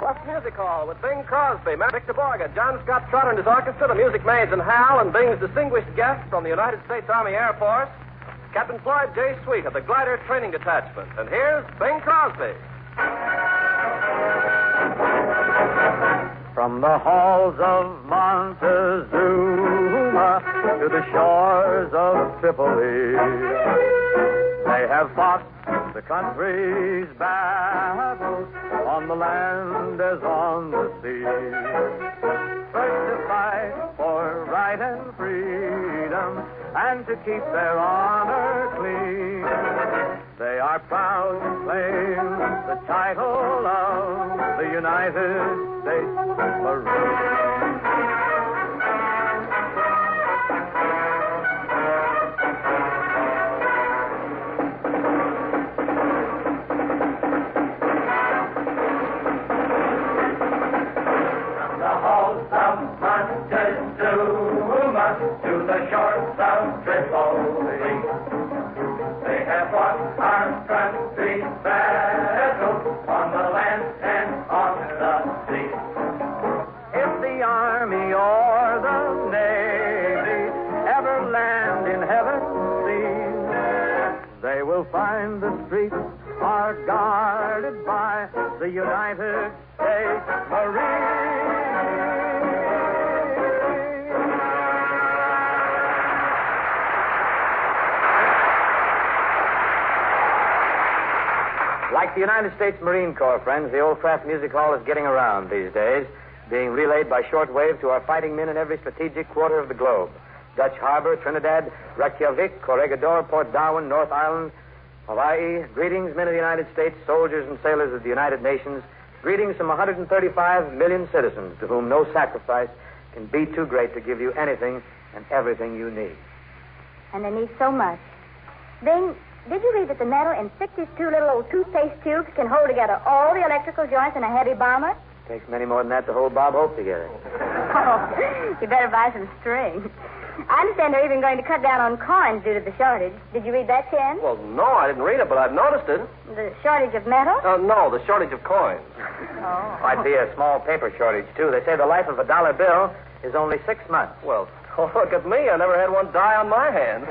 Plus Music Hall with Bing Crosby, Victor Borga, John Scott Trotter and his orchestra, the Music Maids and Hal, and Bing's distinguished guest from the United States Army Air Force, Captain Floyd J. Sweet of the Glider Training Detachment. And here's Bing Crosby. From the halls of Montezuma to the shores of Tripoli, they have fought the country's battles on the land as on the sea. First to fight for right and freedom and to keep their honor clean. They are proud to claim the title of the United States Marine. To the shores of Tripoli, they have fought our country's battles on the land and on the sea. If the Army or the Navy ever land in heaven's sea, they will find the streets are guarded by the United States Marine. Like the United States Marine Corps, friends, the Old Craft Music Hall is getting around these days, being relayed by shortwave to our fighting men in every strategic quarter of the globe. Dutch Harbor, Trinidad, Reykjavik, Corregidor, Port Darwin, North Island, Hawaii. Greetings, men of the United States, soldiers and sailors of the United Nations. Greetings from 135 million citizens to whom no sacrifice can be too great to give you anything and everything you need. And they need so much. Bing, did you read that the metal in 62 little old toothpaste tubes can hold together all the electrical joints in a heavy bomber? Takes many more than that to hold Bob Hope together. Oh, you better buy some string. I understand they're even going to cut down on coins due to the shortage. Did you read that, Ken? Well, no, I didn't read it, but I've noticed it. The shortage of metal? No, the shortage of coins. Oh. Might be a small paper shortage, too. They say the life of a dollar bill is only 6 months. Well, look at me. I never had one die on my hand.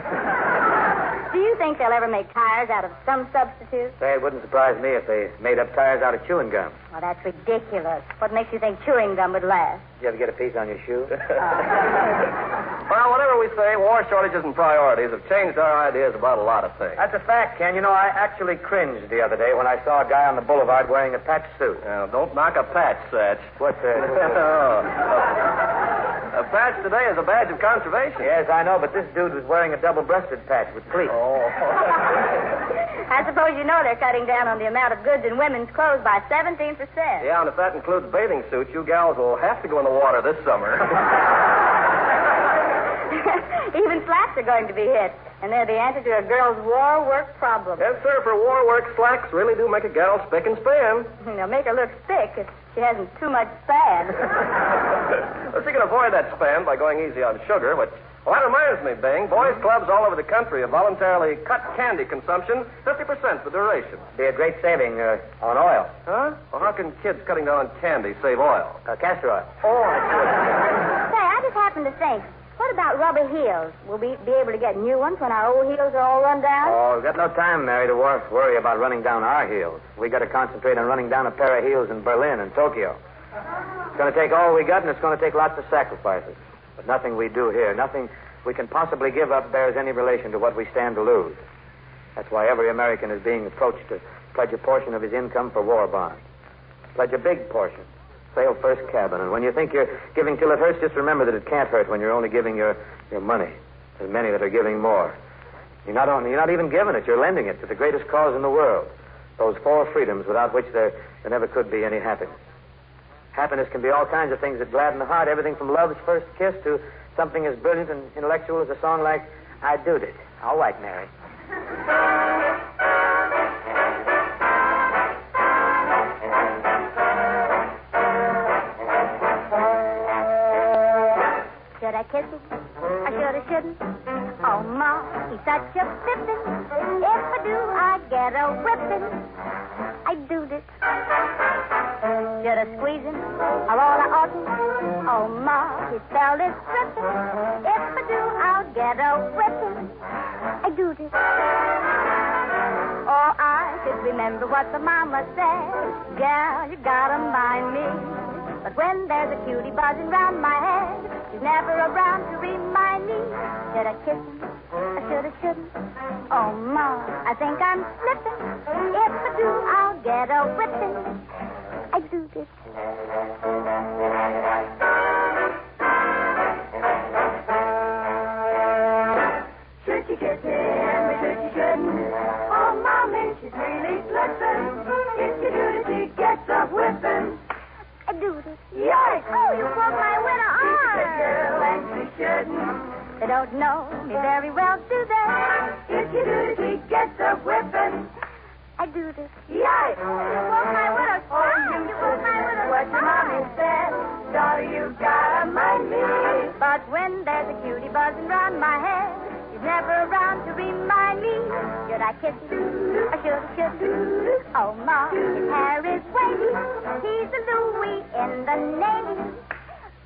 Do you think they'll ever make tires out of some substitute? Say, it wouldn't surprise me if they made up tires out of chewing gum. Well, that's ridiculous. What makes you think chewing gum would last? Did you ever get a piece on your shoe? Well, whatever we say, war shortages and priorities have changed our ideas about a lot of things. That's a fact, Ken. You know, I actually cringed the other day when I saw a guy on the boulevard wearing a patch suit. Now, don't knock a patch, Satch. What's that? A patch today is a badge of conservation. Yes, I know, but this dude was wearing a double-breasted patch with cleats. Oh. I suppose you know they're cutting down on the amount of goods in women's clothes by 17%. Yeah, and if that includes bathing suits, you gals will have to go in the water this summer. Even slacks are going to be hit, and they're the answer to a girl's war work problem. Yes, sir, for war work, slacks really do make a gal spick and span. They'll make her look thick if she hasn't too much span. Well, she can avoid that span by going easy on sugar, which... Well, that reminds me, Bing. Boys' clubs all over the country have voluntarily cut candy consumption 50% for duration. Be a great saving on oil. Huh? Well, how can kids cutting down on candy save oil? Castor oil. Oh, I Say, I just happened to think, what about rubber heels? Will we be able to get new ones when our old heels are all run down? Oh, we've got no time, Mary, to worry about running down our heels. We got to concentrate on running down a pair of heels in Berlin and Tokyo. It's going to take all we got, and it's going to take lots of sacrifices. But nothing we do here, nothing we can possibly give up bears any relation to what we stand to lose. That's why every American is being approached to pledge a portion of his income for war bonds. Pledge a big portion. Sail first cabin. And when you think you're giving till it hurts, just remember that it can't hurt when you're only giving your money. There's many that are giving more. You're not even giving it, you're lending it to the greatest cause in the world. Those 4 freedoms without which there never could be any happiness. Happiness can be all kinds of things that gladden the heart, everything from love's first kiss to something as brilliant and intellectual as a song like I Doed It. All right, Mary. Should I kiss him? I should or shouldn't? Oh, Ma, he's such a pippin'. If I do, I get a whippin'. I doed it. Should I squeeze him? Or all I oughtn't? Oh, Ma, his spell is tripping. If I do, I'll get a whipping. I do this. Oh, I should remember what the mama said. Gal, you gotta mind me. But when there's a cutie buzzing round my head, she's never around to remind me. Should I kiss him? I should I shouldn't? Oh, Ma, I think I'm slipping. If I do, I'll get a whipping. I do this. Should you kiss him or should you shouldn't? Oh, Mommy, she's really slipping. If you do this, she gets a whipping. I do this. Yikes! Oh, you broke my winter She's a good arm. girl and she shouldn't. They don't know me very well, do they? If you do this, she gets a whipping. I do this. Yikes! You broke my winter Oh, arm. you broke my winter what your mommy said. Daughter, you gotta mind me. But when there's a cutie buzzing round my head, she's never around to remind me. Should I kiss him? Or should I shouldn't? Oh, Ma, his hair is wavy. He's a Louis in the Navy.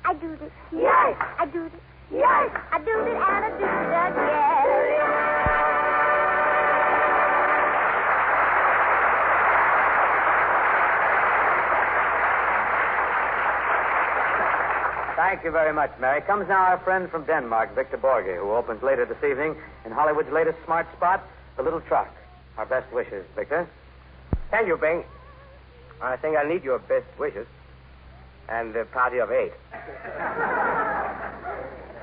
I do this. Yikes! I do this. Yikes! I do this and I do it again. Thank you very much, Mary. Comes now our friend from Denmark, Victor Borge, who opens later this evening in Hollywood's latest smart spot, The Little Truck. Our best wishes, Victor. Thank you, Bing. I think I need your best wishes. And a party of 8.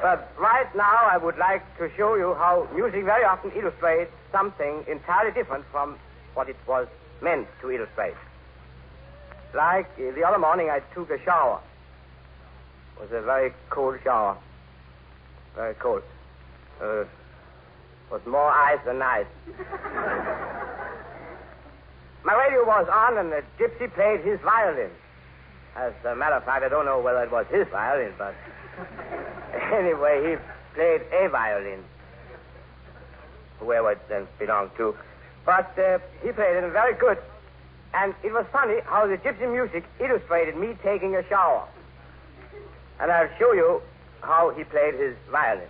But right now, I would like to show you how music very often illustrates something entirely different from what it was meant to illustrate. Like the other morning, I took a shower. It was a very cold shower. Very cold. Was more ice than ice. My radio was on, and the gypsy played his violin. As a matter of fact, I don't know whether it was his violin, but anyway, he played a violin, whoever it then belonged to. But he played it very good. And it was funny how the gypsy music illustrated me taking a shower. And I'll show you how he played his violin.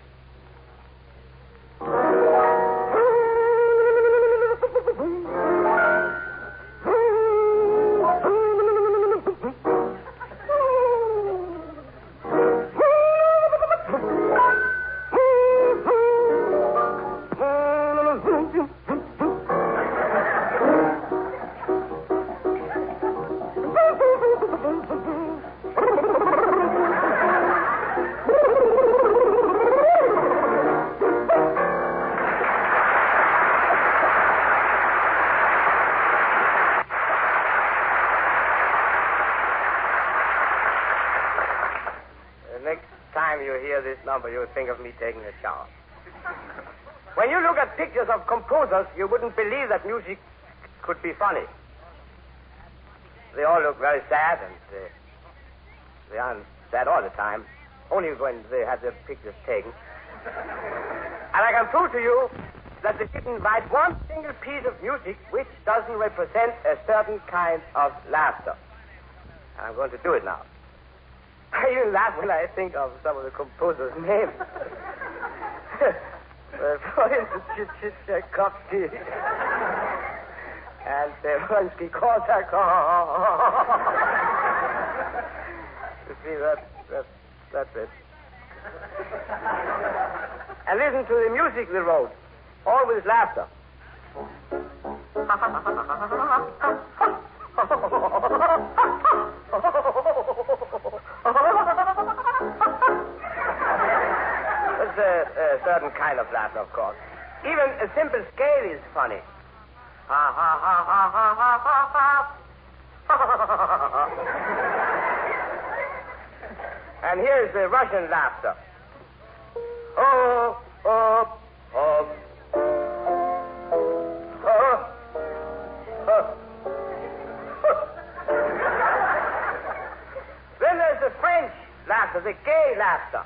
This number, you would think of me taking a shower. When you look at pictures of composers, you wouldn't believe that music could be funny. They all look very sad, and they aren't sad all the time, only when they have their pictures taken. And I can prove to you that they didn't write one single piece of music which doesn't represent a certain kind of laughter. And I'm going to do it now. I even laugh when I think of some of the composers' names. For instance, Tchaikovsky and Rimsky-Korsakov. You see, that's it. And listen to the music they wrote, all with laughter. That's a certain kind of laughter, of course. Even a simple scale is funny. Ha ha ha ha ha ha ha. And here's the Russian laughter. Oh, oh, oh. Then there's the French laughter, the gay laughter.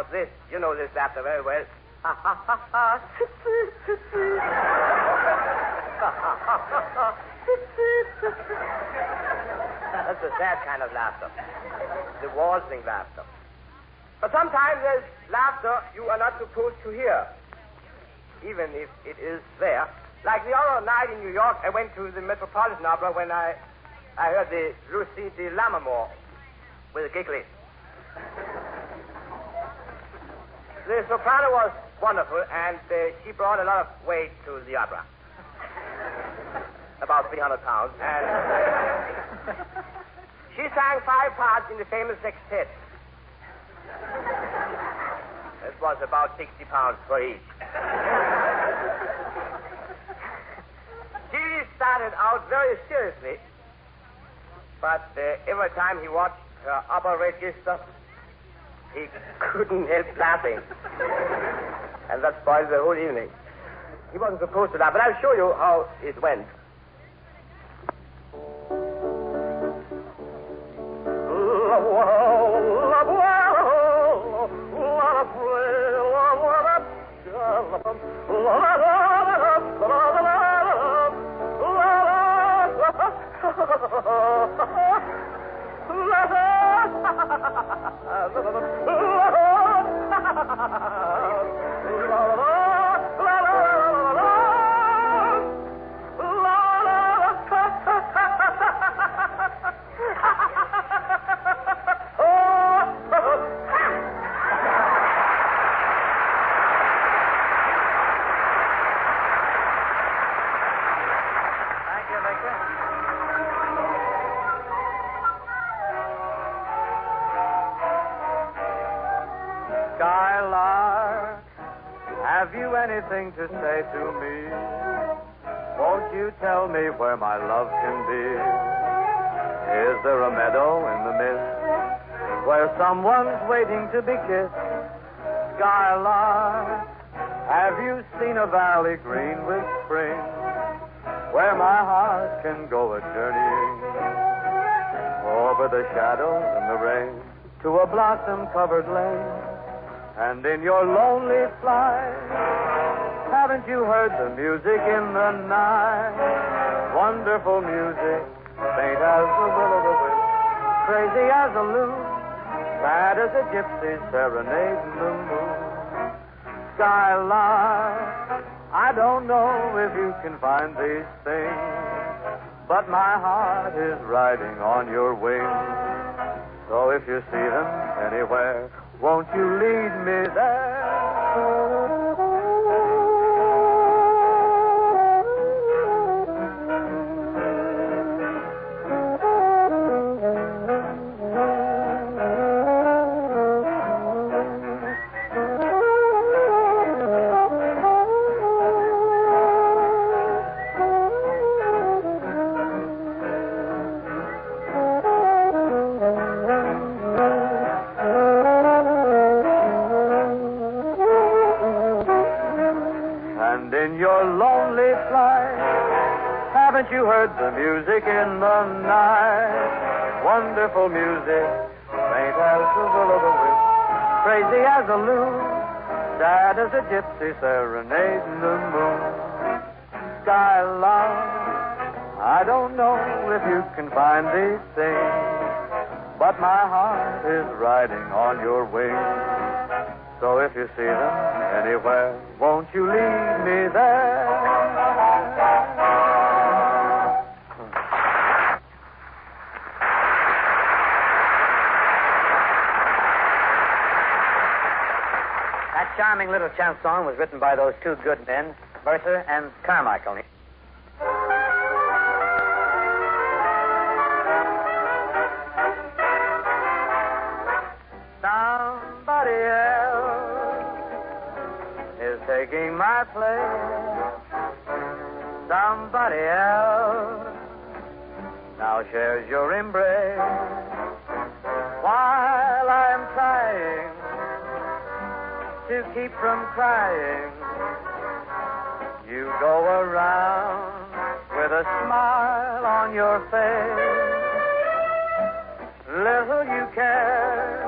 was this. You know this laughter very well. Ha ha ha ha. That's a sad kind of laughter. The waltzing laughter. But sometimes there's laughter you are not supposed to hear, even if it is there. Like the other night in New York, I went to the Metropolitan Opera when I heard the Lucie de Lammermoor with a giggly. The soprano was wonderful, and she brought a lot of weight to the opera. About 300 pounds. And she sang 5 parts in the famous sextet. It was about 60 pounds for each. She started out very seriously, but every time he watched her upper register, he couldn't help laughing. And that spoiled the whole evening. He wasn't supposed to laugh, but I'll show you how it went. Skylark, have you anything to say to me? Won't you tell me where my love can be? Is there a meadow in the mist where someone's waiting to be kissed? Skylark, have you seen a valley green with spring where my heart can go a journeying over the shadows and the rain to a blossom-covered lane? And in your lonely flight, haven't you heard the music in the night? Wonderful music, faint as the will-o'-the-wisp, crazy as a loon, sad as a gypsy serenading the moon. Skylark, I don't know if you can find these things, but my heart is riding on your wings. So if you see them anywhere, won't you lead me there? Haven't you heard the music in the night? Wonderful music, faint as the will-o'-the-wisp, crazy as a loon, sad as a gypsy serenading the moon. Skylark, I don't know if you can find these things, but my heart is riding on your wings. So if you see them anywhere, won't you lead me there? That charming little chanson was written by those two good men, Mercer and Carmichael. Somebody else is taking my place. Somebody else now shares your embrace. While I'm trying to keep from crying, you go around with a smile on your face. Little you care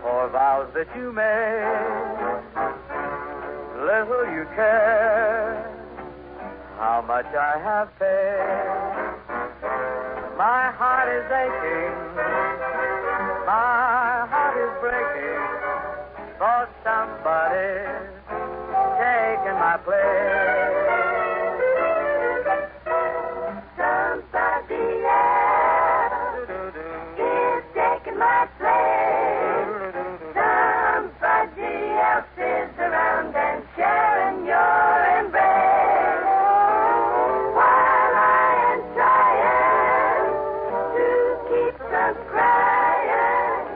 for vows that you made. Little you care how much I have paid. My heart is aching, my heart is breaking, for somebody taking my place. Somebody else is taking my place. Somebody else is around and sharing your embrace. While I am trying to keep from crying,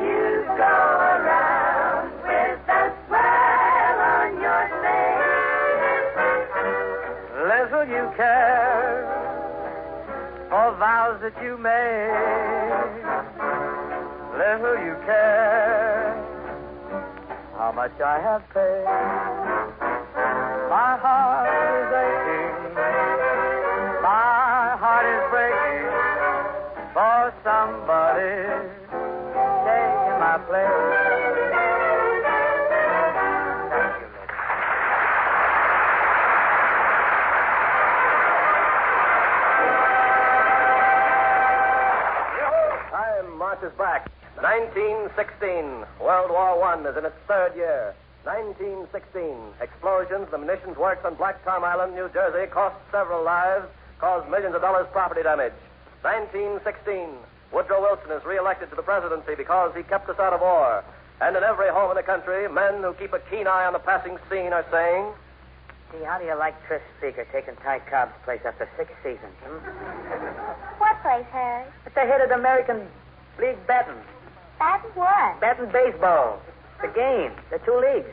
you go around with a smile on your face. Little you care for vows that you made. Little you care how much I have paid. My heart is aching, my heart is breaking, for somebody taking my place. Time marches back. 1916. World War I is in its third year. 1916. Explosions, the munitions works on Black Tom Island, New Jersey, cost several lives, caused millions of dollars property damage. 1916. Woodrow Wilson is reelected to the presidency because he kept us out of war. And in every home in the country, men who keep a keen eye on the passing scene are saying, Gee, how do you like Tris Speaker taking Ty Cobb's place after 6 seasons? What place, Harry? At the head of the American League batting. That's what? Batting baseball. The game. The 2 leagues.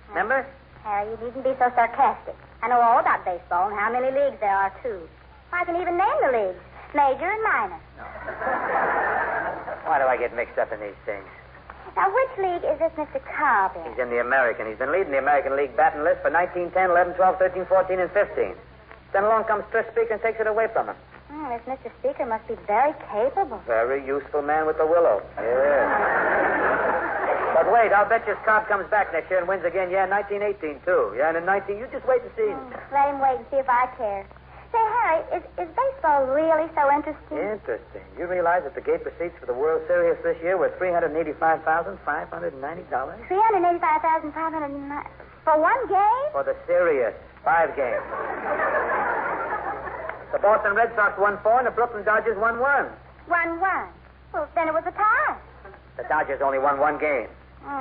Remember? Harry, you needn't be so sarcastic. I know all about baseball and how many leagues there are, too. I can even name the leagues. Major and minor. Why do I get mixed up in these things? Now, which league is this Mr. Cobb in? He's in the American. He's been leading the American League batting list for 19, 10, 11, 12, 13, 14, and 15. Then along comes Tris Speaker and takes it away from him. This Mr. Speaker must be very capable. Very useful man with the willow. Yeah. But wait, I'll bet you Cobb comes back next year and wins again. Yeah, 1918, too. Yeah, and in 19... You just wait and see. Let him wait and see if I care. Say, Harry, is baseball really so interesting? Interesting. You realize that the gate receipts for the World Series this year were $385,590? $385,509 for one game? For the Sirius. 5 games. The Boston Red Sox won 4 and the Brooklyn Dodgers won 1. 1-1. Well, then it was a tie. The Dodgers only won 1 game.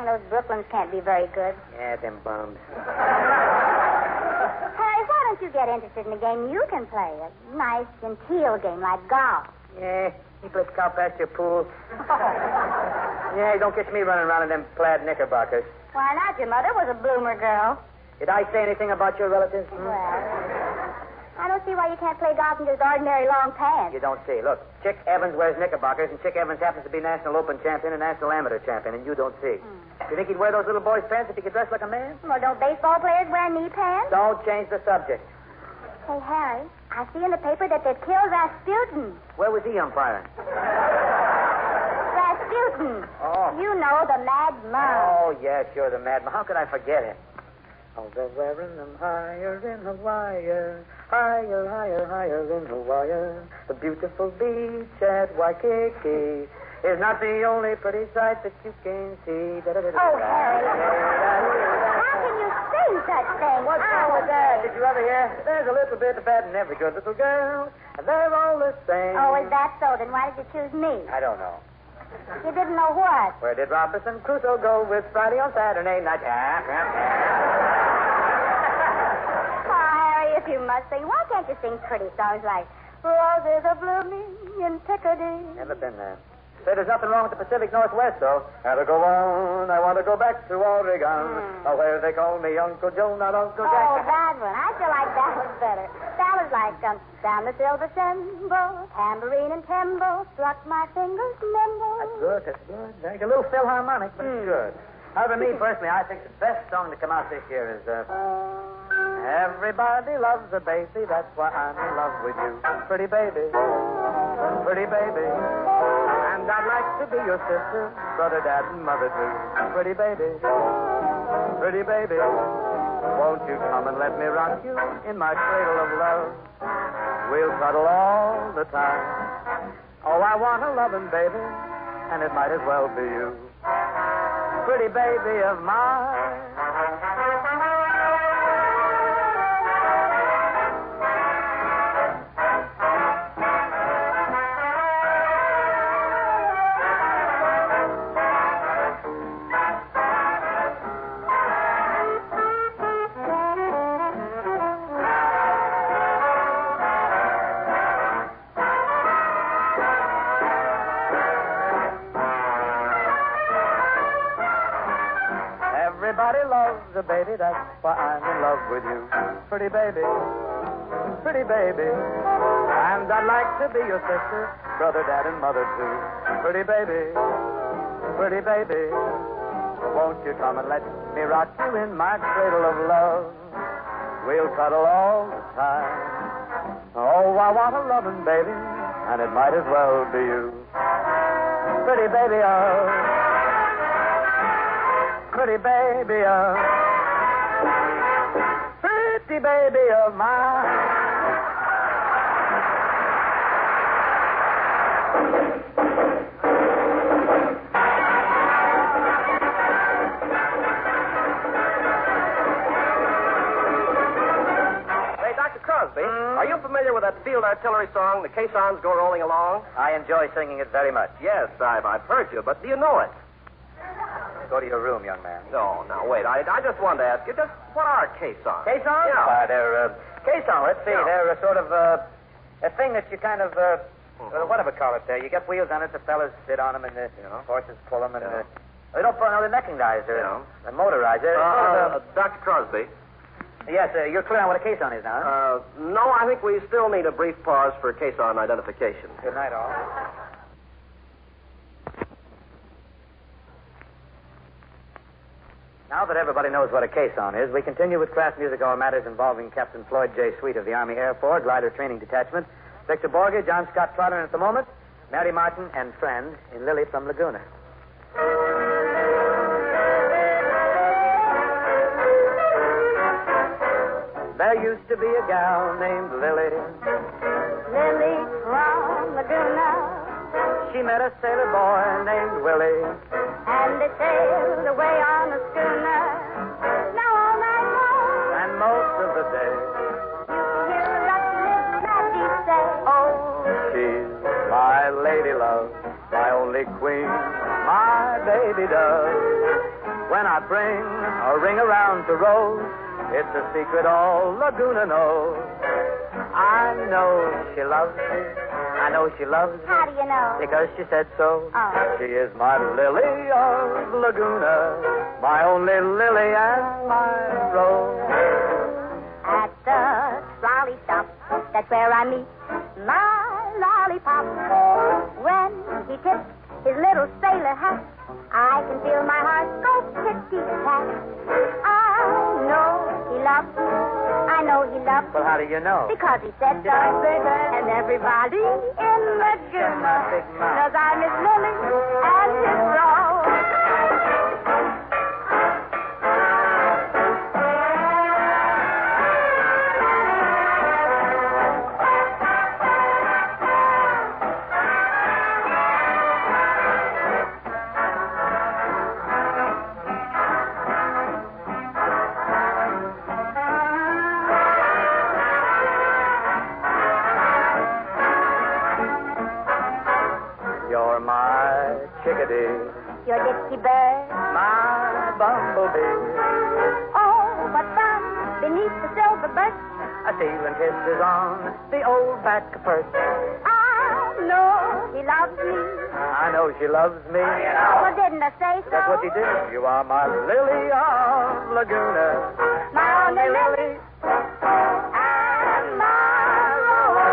Those Brooklyns can't be very good. Yeah, them bums. Harry, why don't you get interested in a game you can play? A nice, genteel game like golf. Yeah, he plays cow pasture pool. Yeah, don't catch me running around in them plaid knickerbockers. Why not? Your mother was a bloomer girl. Did I say anything about your relatives? Well, I don't see why you can't play golf in just ordinary long pants. You don't see. Look, Chick Evans wears knickerbockers, and Chick Evans happens to be National Open champion and National Amateur champion, and you don't see. You think he'd wear those little boys' pants if he could dress like a man? Well, don't baseball players wear knee pants? Don't change the subject. Hey, Harry, I see in the paper that they killed Rasputin. Where was he umpiring? Rasputin. Oh. You know, the Mad Monk. Oh, yeah, sure, the madman. How could I forget him? Oh, they're wearing them higher in the wire. Higher, higher, higher in the wire. The beautiful beach at Waikiki is not the only pretty sight that you can see. Oh, Harry. How can you sing such things? What's wrong with that? Did you ever hear? There's a little bit of bad in every good little girl, and they're all the same. Oh, is that so? Then why did you choose me? I don't know. You didn't know what? Where did Robinson Crusoe go with Friday on Saturday night? If you must sing, why can't you sing pretty songs like Roses are blooming in Piccadilly? Never been there. Say, there's nothing wrong with the Pacific Northwest, though. Had to go on. I want to go back to Oregon, where they call me Uncle Joe, not Uncle Jack. Oh, that one. I feel like that was better. That was like, down the silver cymbal, tambourine and timbrel, struck my fingers nimble. That's good, that's good. Like a little Philharmonic, but it's good. However, me personally, I think the best song to come out this year is, Everybody loves a baby, that's why I'm in love with you. Pretty baby, and And I'd like to be your sister, brother, dad, and mother, too. Pretty baby, won't you come and let me rock you in my cradle of love? We'll cuddle all the time. Oh, I want a loving baby, and it might as well be you. Pretty baby of mine. Everybody loves a baby, that's why I'm in love with you. Pretty baby, and I'd like to be your sister, brother, dad, and mother, too. Pretty baby, won't you come and let me rock you in my cradle of love? We'll cuddle all the time. Oh, I want a loving baby, and it might as well be you. Pretty baby, pretty baby of mine. Hey, Dr. Crosby, are you familiar with that field artillery song, The Caissons Go Rolling Along? I enjoy singing it very much. Yes, I've heard you, but do you know it? Go to your room, young man. No, wait. I just wanted to ask you, just what are caissons? Caissons? Yeah. Why, they're, caisson, let's see. Yeah. They're a sort of, a thing that you kind of, whatever call it there. You get wheels on it, the fellas sit on them, and the horses pull them, and they don't put they're mechanized. They're motorized. They're Dr. Crosby. Yes, you're clear on what a caisson is now, huh? No, I think we still need a brief pause for caisson identification. Good night, all. Now that everybody knows what a caisson is, we continue with craft music or matters involving Captain Floyd J. Sweet of the Army Air Force Glider Training Detachment, Victor Borge, John Scott Trotter, and at the moment, Mary Martin and friend in Lily from Laguna. There used to be a gal named Lily. Lily from Laguna. She met a sailor boy named Willie. And they sailed away on a schooner. Now all night long, And most of the day, you can hear a rustling Matty say, oh, she's my lady love, my only queen, my baby dove. When I bring a ring around to Rose, it's a secret all Laguna knows. I know she loves me. I know she loves me. how do you know? Because she said so. Oh. She is my lily of Laguna, my only lily and my rose. At the trolley stop, that's where I meet my lollipop. When he tips his little sailor hat, I can feel my heart go ticky-tack. I know he loves me. I know he loves me. Well, how do you know? Because he said so. Did I say that? And everybody in Laguna Big mouth. knows I'm his Lily and his Rose. You're my chickadee, Your Dixie bird. my bumblebee. Oh, but down beneath the silver birch, A stealing kisses on the old back perch. I know he loves me. I know she loves me. Well, didn't I say so? That's what you did. You are my lily of Laguna, My only lily and my rose.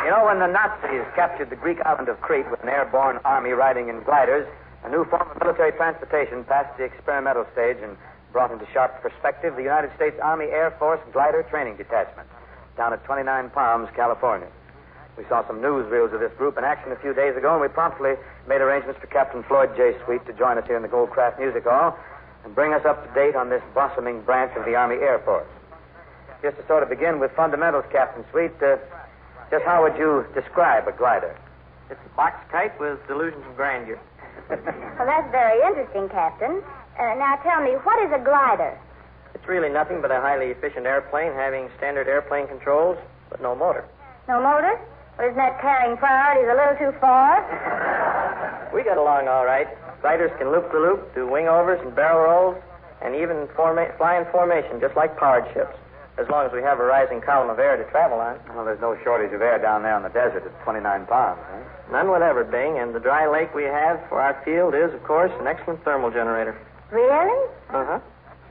You know, when the Nazis captured the Greek island of Crete with an airborne army riding in gliders, a new form of military transportation passed the experimental stage, and brought into sharp perspective the United States Army Air Force Glider Training Detachment down at 29 Palms, California. We saw some newsreels of this group in action a few days ago, and we promptly made arrangements for Captain Floyd J. Sweet to join us here in the Goldcraft Music Hall and bring us up to date on this blossoming branch of the Army Air Force. Just to sort of begin with fundamentals, Captain Sweet, just how would you describe a glider? It's a box kite with delusions of grandeur. Well, that's very interesting, Captain. Now tell me, what is a glider? It's really nothing but a highly efficient airplane having standard airplane controls, but no motor. No motor? Well, isn't that carrying priorities a little too far? We get along all right. Gliders can loop-the-loop, do wing-overs and barrel rolls, and even fly in formation, just like powered ships, as long as we have a rising column of air to travel on. Well, there's no shortage of air down there in the desert at 29 Palms, eh? None whatever, Bing, and the dry lake we have for our field is, of course, an excellent thermal generator. Really? Uh-huh.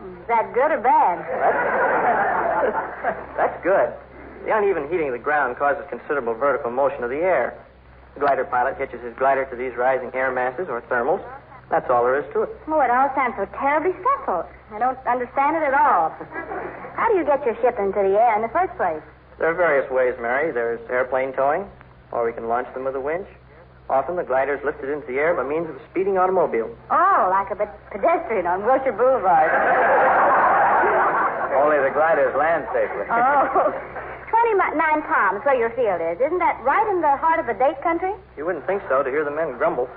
Is that good or bad? That's good. The uneven heating of the ground causes considerable vertical motion of the air. The glider pilot hitches his glider to these rising air masses, or thermals. That's all there is to it. Oh, it all sounds so terribly simple. I don't understand it at all. How do you get your ship into the air in the first place? There are various ways, Mary. There's airplane towing, or we can launch them with a winch. Often the glider is lifted into the air by means of a speeding automobile. Oh, like a pedestrian on Wilshire Boulevard. Only the gliders land safely. Oh. 29 Palms, where your field is. Isn't that right in the heart of the date country? You wouldn't think so to hear the men grumble.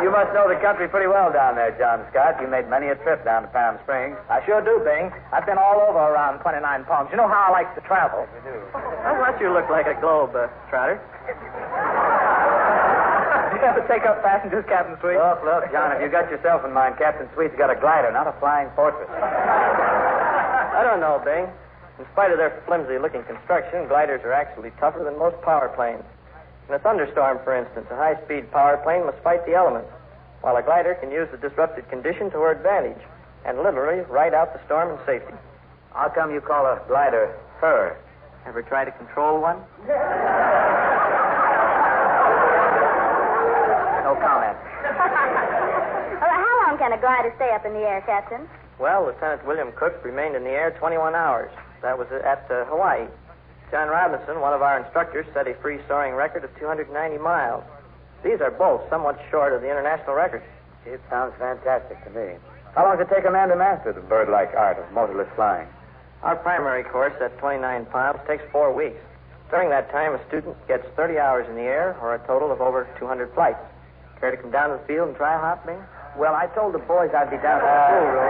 You must know the country pretty well down there, John Scott. You made many a trip down to Palm Springs. I sure do, Bing. I've been all over around 29 Palms. You know how I like to travel. You do. I want you to look like a globe, Trotter. You have to take up passengers, Captain Sweet? Look, John, if you got yourself in mind, Captain Sweet's got a glider, not a flying fortress. I don't know, Bing. In spite of their flimsy-looking construction, gliders are actually tougher than most power planes. In a thunderstorm, for instance, a high-speed power plane must fight the elements, while a glider can use the disrupted condition to her advantage and literally ride out the storm in safety. How come you call a glider her? Ever try to control one? No comment. Well, how long can a glider stay up in the air, Captain? Well, Lieutenant William Cook remained in the air 21 hours. That was at Hawaii. John Robinson, one of our instructors, set a free-soaring record of 290 miles. These are both somewhat short of the international record. It sounds fantastic to me. How long does it take a man to master the bird-like art of motorless flying? Our primary course at 29 Palms takes 4 weeks. During that time, a student gets 30 hours in the air, or a total of over 200 flights. Care to come down to the field and try a hop, Bing? Well, I told the boys I'd be down at the school room.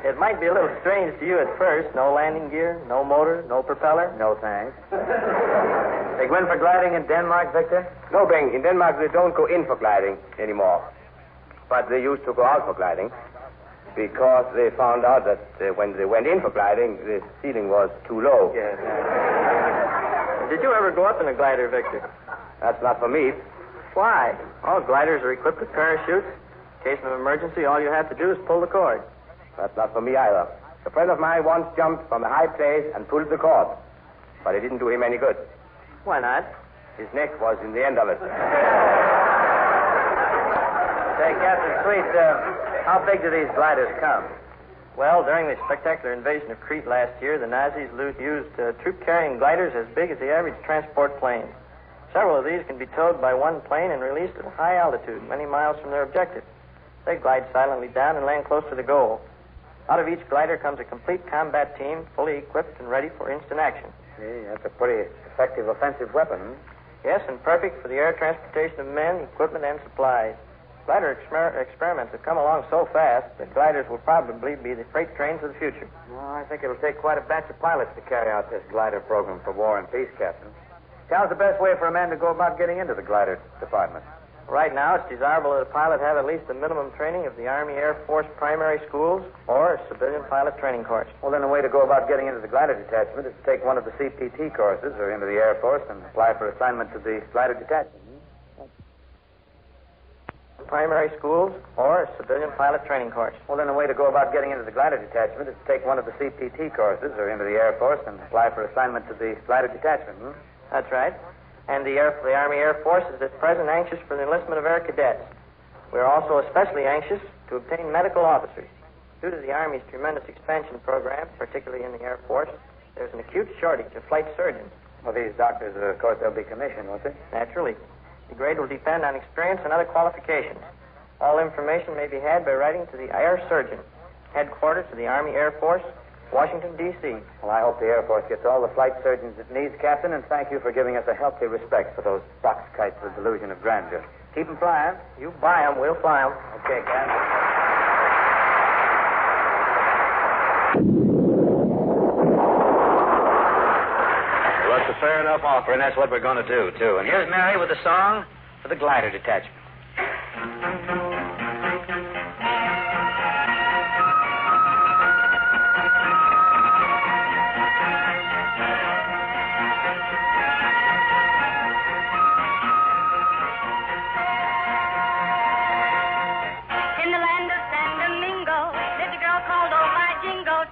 It might be a little strange to you at first. No landing gear, no motor, no propeller. No, thanks. They go in for gliding in Denmark, Victor? No, Bing. In Denmark, they don't go in for gliding anymore. But they used to go out for gliding because they found out that when they went in for gliding, the ceiling was too low. Yes. Did you ever go up in a glider, Victor? That's not for me. Why? All gliders are equipped with parachutes. In case of emergency, all you have to do is pull the cord. That's not for me either. A friend of mine once jumped from a high place and pulled the cord. But it didn't do him any good. Why not? His neck was in the end of it. Say, Captain Sweet, how big do these gliders come? Well, during the spectacular invasion of Crete last year, the Nazis used troop-carrying gliders as big as the average transport plane. Several of these can be towed by one plane and released at a high altitude, many miles from their objective. They glide silently down and land close to the goal. Out of each glider comes a complete combat team, fully equipped and ready for instant action. Gee, that's a pretty effective offensive weapon. Yes, and perfect for the air transportation of men, equipment, and supplies. Glider experiments have come along so fast that gliders will probably be the freight trains of the future. Well, I think it'll take quite a batch of pilots to carry out this glider program for war and peace, Captain. How's the best way for a man to go about getting into the glider department? Right now, it's desirable that a pilot have at least the minimum training of the Army Air Force primary schools or a civilian pilot training course. Well, then the way to go about getting into the glider detachment is to take one of the CPT courses or into the Air Force and apply for assignment to the glider detachment. Primary schools or a civilian pilot training course. Well, then the way to go about getting into the glider detachment is to take one of the CPT courses or into the Air Force and apply for assignment to the glider detachment. That's right. And the Army Air Force is at present anxious for the enlistment of air cadets. We are also especially anxious to obtain medical officers. Due to the Army's tremendous expansion program, particularly in the Air Force, there's an acute shortage of flight surgeons. Well, these doctors, of course, they'll be commissioned, won't they? Naturally. The grade will depend on experience and other qualifications. All information may be had by writing to the Air Surgeon, headquarters of the Army Air Force, Washington, D.C. Well, I hope the Air Force gets all the flight surgeons it needs, Captain, and thank you for giving us a healthy respect for those box kites of delusion of grandeur. Keep them flying. You buy 'em, we'll fly 'em. Okay, Captain. Well, that's a fair enough offer, and that's what we're going to do, too. And here's Mary with a song for the glider detachment. In the land of San Domingo, there's a girl called Oh My Jingo.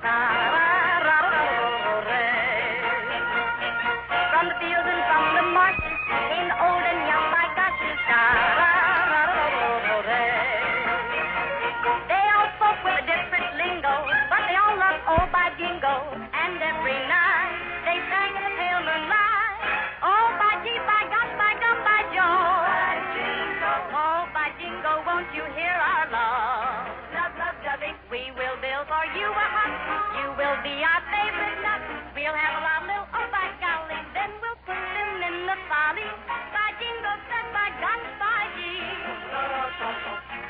From the fields and from the marshes came the old and young, my gosh, they all spoke with a different lingo, but they all loved Oh My Jingo. And every night they sang in the pale moonlight. Oh, by gee, by gosh, by gum, by Joe. Oh, by Jingo, won't you hear our love? Love, love, loving. We will build for you a hut. You will be our favorite nut. We'll have a lot of little, oh, by golly. Then we'll put them in the folly. By Jingo, said by gosh, by gee.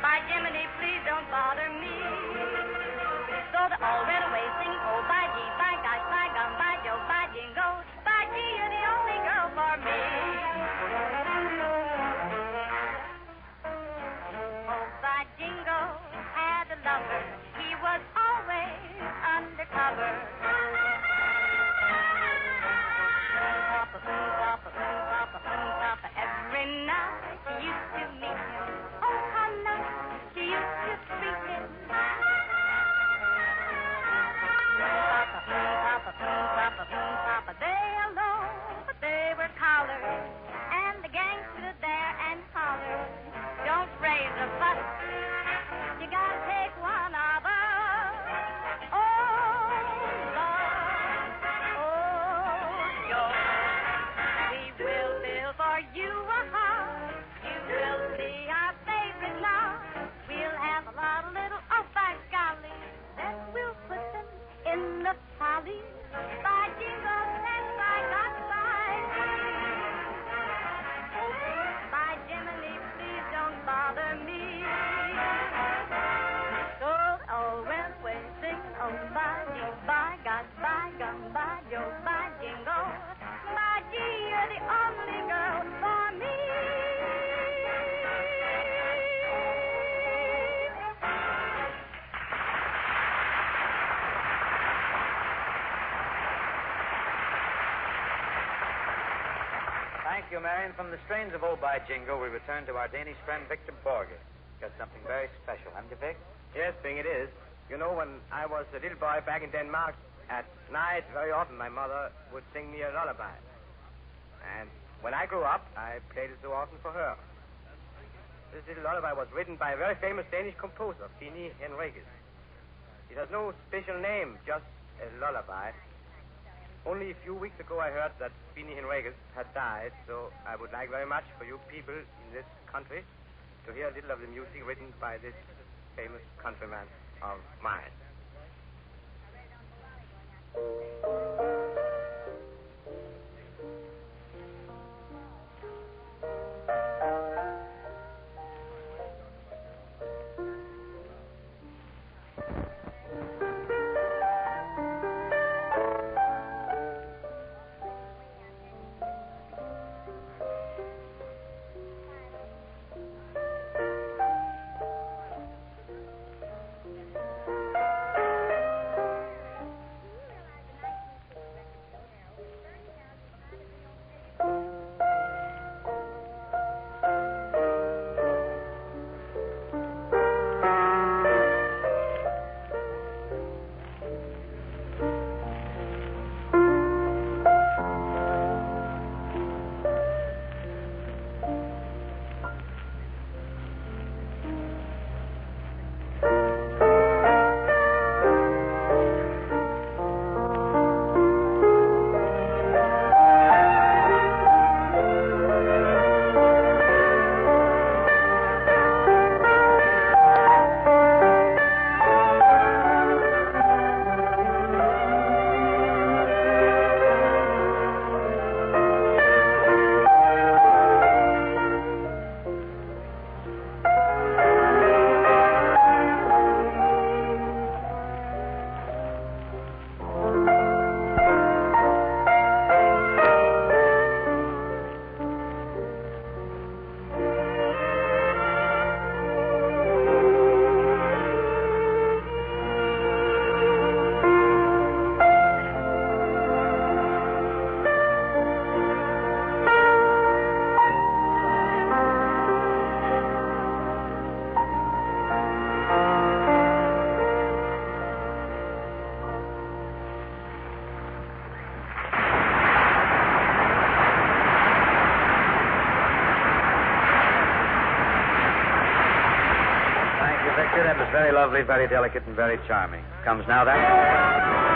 By Jiminy, please don't bother me. So they all ran away singing, oh, by gee, by gosh, by gum, by Joe, by Jingo. By gee, you're the only girl for me. Oh, by Jingo had a lover. He was always undercover. Papa, every night she used to meet him. Oh, how nice she used to treat him. Papa, they alone, but they were collared, and the gang stood there and hollered. Don't raise a fuss, you gotta take one of us. Oh, Lord, oh, George, we will build for you a house. You will be our favorite now. We'll have a lot of little, oh, by golly, then we'll put them in the folly. By Jingo, and by God, by Jiminy, please don't bother me. So all went away, sing, oh, by gee, by God, by gum, by Joe, by Jingo. By gee, you're the only girl for me. Thank you, Marion. From the strains of Oh By Jingo, we return to our Danish friend, Victor Borger. Got something very special, haven't you, Vic? Yes, Bing, it is. You know, when I was a little boy back in Denmark, at night, very often my mother would sing me a lullaby. And when I grew up, I played it so often for her. This little lullaby was written by a very famous Danish composer, Fini Henriques. It has no special name, just a lullaby. Only a few weeks ago I heard that Fini Henriques had died, so I would like very much for you people in this country to hear a little of the music written by this famous countryman of mine. that was very lovely, very delicate, and very charming. Comes now that.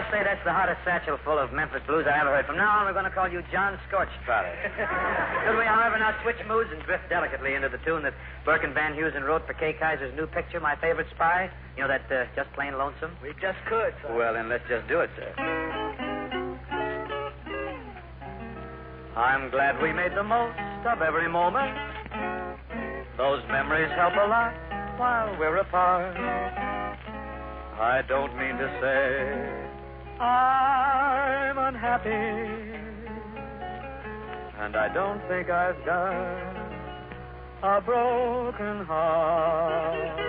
Say that's the hottest satchel full of Memphis blues I ever heard. From now on, we're going to call you John Scorchtrotter. Should we, however, now switch moods and drift delicately into the tune that Burke and Van Heusen wrote for Kay Kaiser's new picture, My Favorite Spy? You know, that Just Plain Lonesome? We just could, sir. Well, then let's just do it, sir. I'm glad we made the most of every moment. Those memories help a lot while we're apart. I don't mean to say I'm unhappy, and I don't think I've got a broken heart.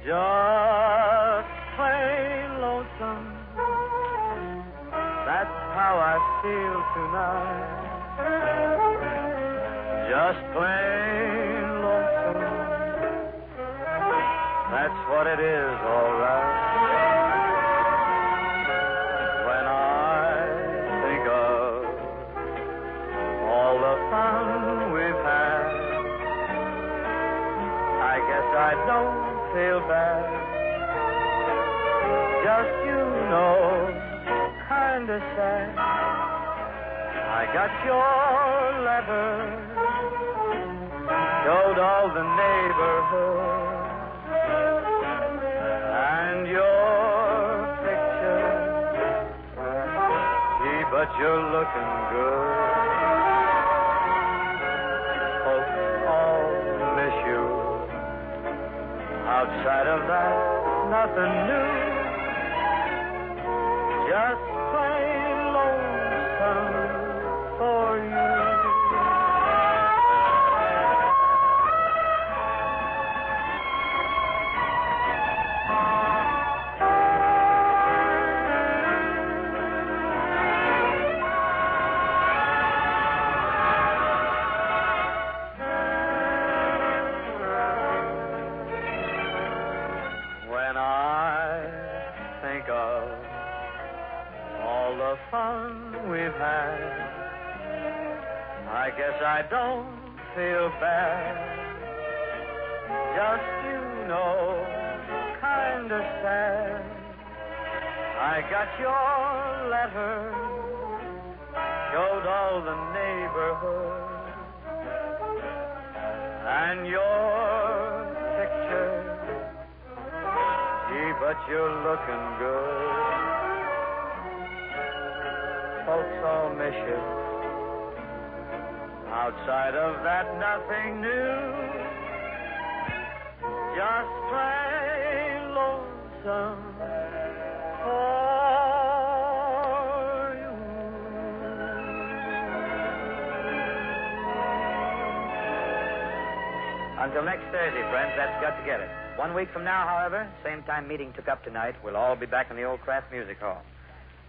Just plain lonesome, that's how I feel tonight. Just plain lonesome, that's what it is, all right. I don't feel bad. Just, you know, kind of sad. I got your letter, showed all the neighborhood, and your picture. Gee, but you're looking good. Folks all miss you. Outside of that, nothing new. Just plain lonesome for you. I guess I don't feel bad. Just, you know, kind of sad. I got your letter, showed all the neighborhood, and your picture. Gee, but you're looking good. Folks all miss you. Outside of that, nothing new. Just plain lonesome for you. Until next Thursday, friends, that's got to get it. 1 week from now, however, same time meeting took up tonight, we'll all be back in the old Kraft Music Hall.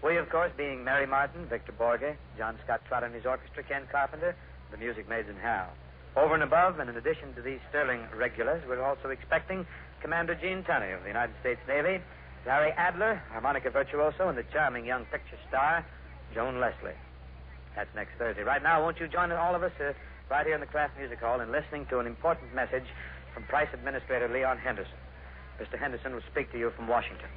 We, of course, being Mary Martin, Victor Borge, John Scott Trotter and his orchestra, Ken Carpenter, the Music Maids and Hal. Over and above, and in addition to these sterling regulars, we're also expecting Commander Gene Tunney of the United States Navy, Larry Adler, harmonica virtuoso, and the charming young picture star, Joan Leslie. That's next Thursday. Right now, won't you join all of us right here in the Kraft Music Hall in listening to an important message from Price Administrator Leon Henderson. Mr. Henderson will speak to you from Washington.